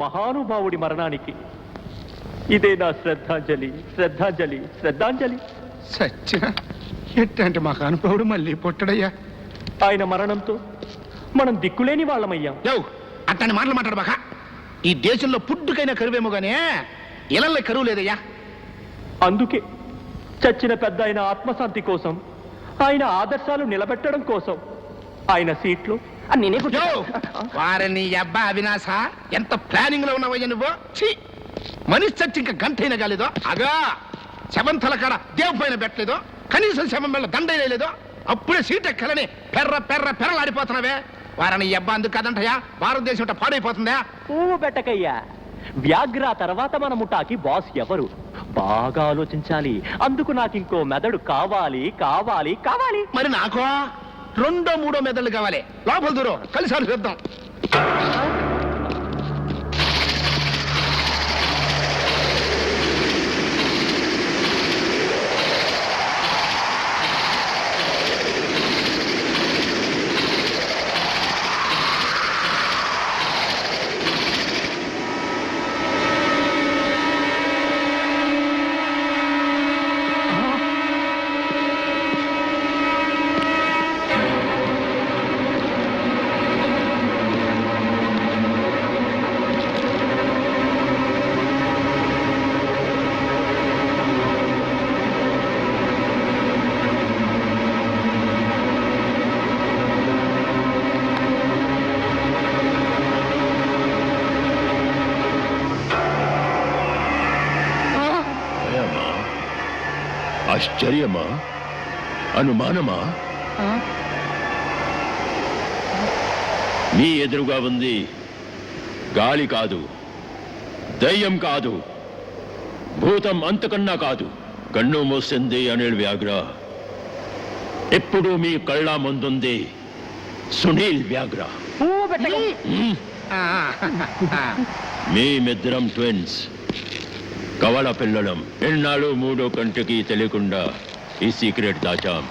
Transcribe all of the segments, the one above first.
మహానుభావుడి మరణానికి ఇదే నా శ్రద్ధాంజలి శ్రద్ధాంజలి శ్రద్ధాంజలి. సత్య ఎట్లాంటి మహానుభావుడు మళ్ళీ పుట్టడయ్యా. ఆయన మరణంతో మనం దిక్కులేని వాళ్ళమయ్యాం. అట్లాంటి మాటలు మాట్లాడబాక. ఈ దేశంలో పుట్టుకైనా కరువేమో గానే ఇళ్ళల్లో కరువు లేదయ్యా. అందుకే చచ్చిన పెద్ద ఆయన ఆత్మశాంతి కోసం, ఆయన ఆదర్శాలు నిలబెట్టడం కోసం ఆయన సీట్లు నేనే వారిని అబ్బా అవినాశ, ఎంత ప్లానింగ్ లో ఉన్నావయ్యా నువ్వు. మనిషి చచ్చి ఇంకా గంట అయినా కాలేదో. అగా శవంతల కాడ దేవు పైన పెట్టలేదో, కనీసం శవం వల్ల దండలేదో, అప్పుడే సీట్ ఎక్కలని పెర్ర పెర్ర పెర్రలాడిపోతున్నావే. వారిని అబ్బా అందుకు కాదంటయ్యా, భారతదేశం పాడైపోతుందా. పువ్వు పెట్టకయ్యా. వ్యాఘ్ర తర్వాత మన ముఠాకి బాస్ ఎవరు బాగా ఆలోచించాలి. అందుకు నాకు ఇంకో మెదడు కావాలి కావాలి కావాలి. మరి నాకో 2 3 మెదళ్ళు కావాలి. లోపల దూరం కలిసి ఆలోచిద్దాం. ఆశ్చర్యమా, అనుమానమా? మీ ఎదురుగా ఉంది గాలి కాదు, దయ్యం కాదు, భూతం అంతకన్నా కాదు. కన్ను మూసింది అనిల్ వ్యాఘ్ర. ఎప్పుడు మీ కళ్ళ ముందుంది సునీల్ వ్యాఘ్ర. మేమిద్దరం ట్విన్స్, కవల పిల్లలం. ఎన్నాళ్ళు 3 కంటికి తెలియకుండా ఈ సీక్రెట్ దాచాం.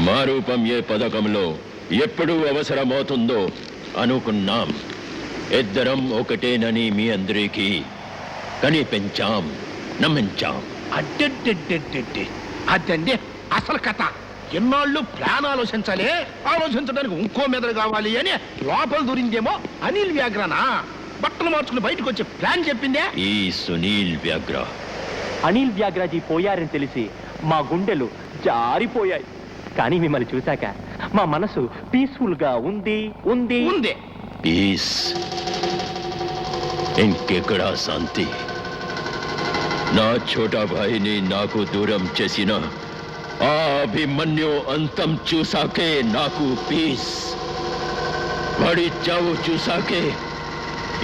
మా రూపం ఏ పథకంలో ఎప్పుడు అవసరమవుతుందో అనుకున్నాం. ఇద్దరం ఒకటేనని మీ అందరికీ కనిపించాం, నమ్మించాం. అదండి అసలు కథ. ఎన్నాళ్ళు ప్లాన్ ఆలోచించాలి, ఆలోచించడానికి ఇంకో మెదడు కావాలి అని లోపల దూరిందేమో అనిల్ వ్యాఘ్రనా. బట్టలు మార్చుకుని బయటకు వచ్చి ప్లాన్ చెప్పిందే ఈ సునీల్ వ్యాఘ్ర. అనిల్ వ్యాఘ్రాజీ పోయారని తెలిసి మా గుండెలు జారిపోయాయి. కానీ మిమ్మల్ని చూశాక మా మనసు పీస్ఫుల్ గా ఉంది ఉంది ఉంది. పీస్ ఇంకెక్కడా శాంతి. నా ఛోటా భాయిని నాకు దూరం చేసిన ఆ అభిమన్యు అంతం చూసాకే నాకు పీస్. వాడి చావు చూసాకే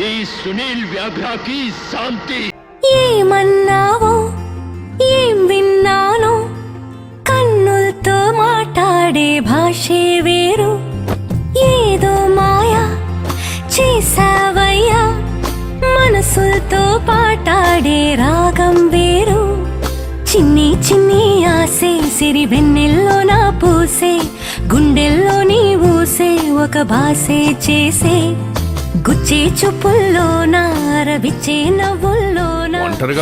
ఈ సునీల్ వ్యాఘ్రకి శాంతి. ఏమన్నావో ఏం విన్నానో, కన్నులతో మాట్లాడే భాషే వేరు. ఏదో మాయా చేసావయ్యా, మనసులతో పాటాడే రాగం వేరు. చిన్ని చిన్ని ఆసే సిరి వెన్నెల్లో నా పూసే, గుండెల్లో నీ ఊసే ఒక భాసే చేసే. గుచ్చే చూపుల్లోనా, రవిచ్చే నవ్వుల్లోనా. ఒంటరిగా